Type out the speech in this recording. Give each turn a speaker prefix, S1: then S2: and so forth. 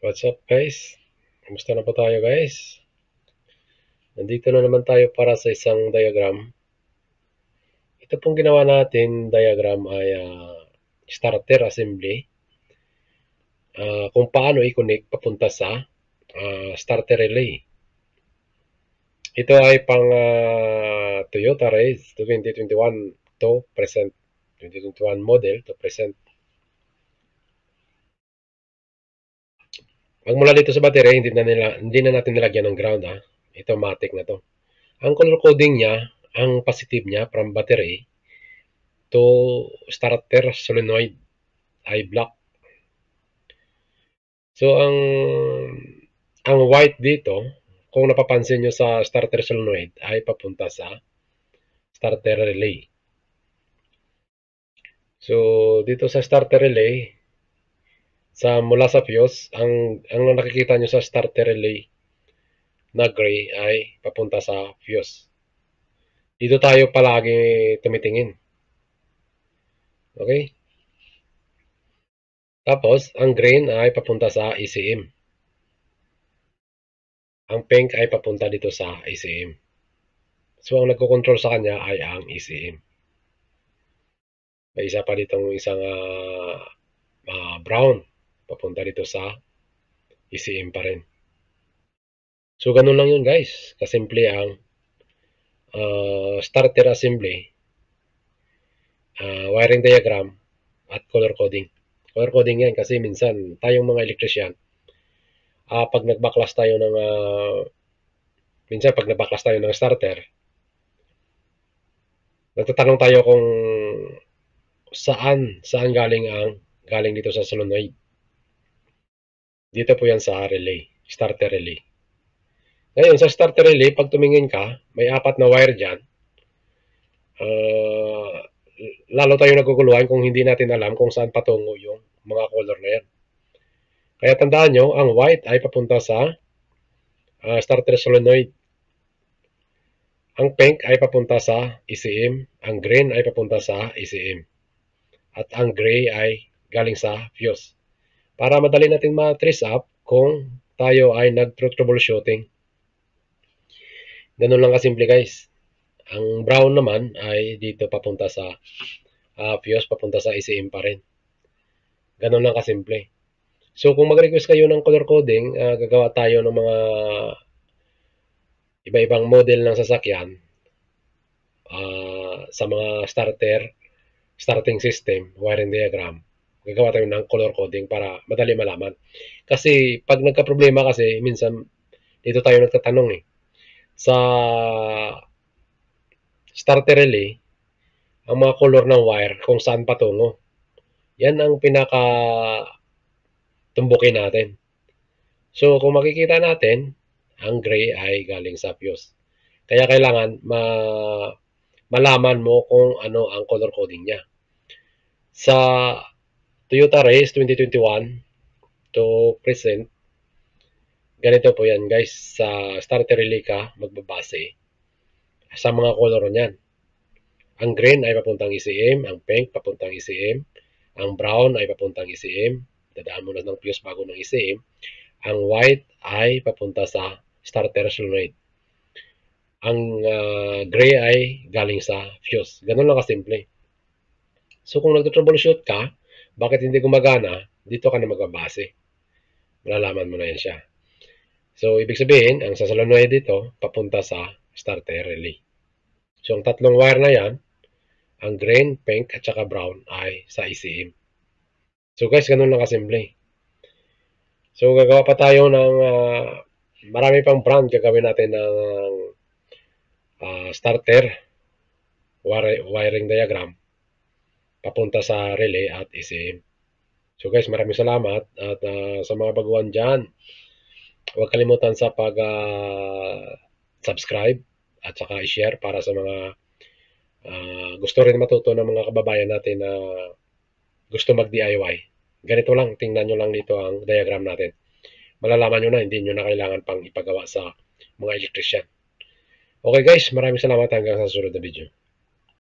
S1: What's up guys? Kumusta na po tayo guys? Nandito na naman tayo para sa isang diagram. Ito pong ginawa natin diagram ay starter assembly. Kung paano i-connect papunta sa starter relay. Ito ay pang Toyota Race 2021 to present. 2021 model to present. Magmula dito sa battery, hindi na natin nilagyan ng ground ha. Ito matic na to. Ang color coding niya, ang positive niya from battery to starter solenoid ay black. So ang white dito, kung napapansin nyo sa starter solenoid ay papunta sa starter relay. So dito sa starter relay, mula sa fuse, ang nakikita nyo sa starter relay na gray ay papunta sa fuse. Dito tayo palagi tumitingin. Okay? Tapos, ang green ay papunta sa ECM. Ang pink ay papunta dito sa ECM. So, ang nagko-control sa kanya ay ang ECM. May isa pa ditong isang brown. Papunta dito sa ECM pa rin. So, ganun lang yun guys. Kasimple ang starter assembly, wiring diagram, at color coding. Color coding yan kasi minsan tayong mga electrician, pag nagbaklas tayo ng minsan pag nagbaklas tayo ng starter, nagtatanong tayo kung saan galing dito sa solenoid. Dito po yan sa relay, starter relay. Ngayon, sa starter relay, pag tumingin ka, may 4 na wire dyan. Lalo tayo naguguluhan kung hindi natin alam kung saan patungo yung mga color na yan. Kaya tandaan nyo, ang white ay papunta sa starter solenoid. Ang pink ay papunta sa ECM. Ang green ay papunta sa ECM. At ang gray ay galing sa fuse. Para madali natin ma-trace up kung tayo ay nag-troubleshooting. Ganun lang kasimple guys. Ang brown naman ay dito papunta sa fuse, papunta sa ECM pa rin. Ganun lang kasimple. So kung mag-request kayo ng color coding, gagawa tayo ng mga iba-ibang model ng sasakyan sa mga starting system, wiring diagram. Gagawa tayo ng color coding para madali malaman. Kasi pag nagka-problema kasi, minsan dito tayo nagtatanong sa starter relay, ang mga color ng wire kung saan patungo. Yan ang pinaka tumbukin natin. So kung makikita natin, ang gray ay galing sa fuse. Kaya kailangan malaman mo kung ano ang color coding niya. Sa Toyota Race 2021 to present, ganito po yan guys. Sa starter relay ka magbabase sa mga color niyan. Ang green ay papuntang ECM, ang pink papuntang ECM, ang brown ay papuntang ECM, dadaan muna ng fuse bago ng ECM, ang white ay papunta sa starter solenoid. Ang gray ay galing sa fuse. Ganun lang kasimple. So kung nagto-troubleshoot ka, bakit hindi gumagana, dito ka na magbabase. Malalaman mo na yan siya. So ibig sabihin, ang sa solenoid dito, papunta sa starter relay. So ang tatlong wire na yan, ang green, pink, at saka brown ay sa ECM. So guys, ganun lang kasimple. So gagawa pa tayo ng marami pang brand gagawin natin ng starter wiring diagram papunta sa relay at ECM. So guys, maraming salamat at sa mga baguhan dyan, huwag kalimutan sa pag-subscribe at saka i-share para sa mga gusto rin matuto ng mga kababayan natin na gusto mag-DIY. Ganito lang, tingnan nyo lang dito ang diagram natin. Malalaman nyo na, hindi nyo na kailangan pang ipagawa sa mga electrician. Okay guys, maraming salamat hanggang sa susunod na video.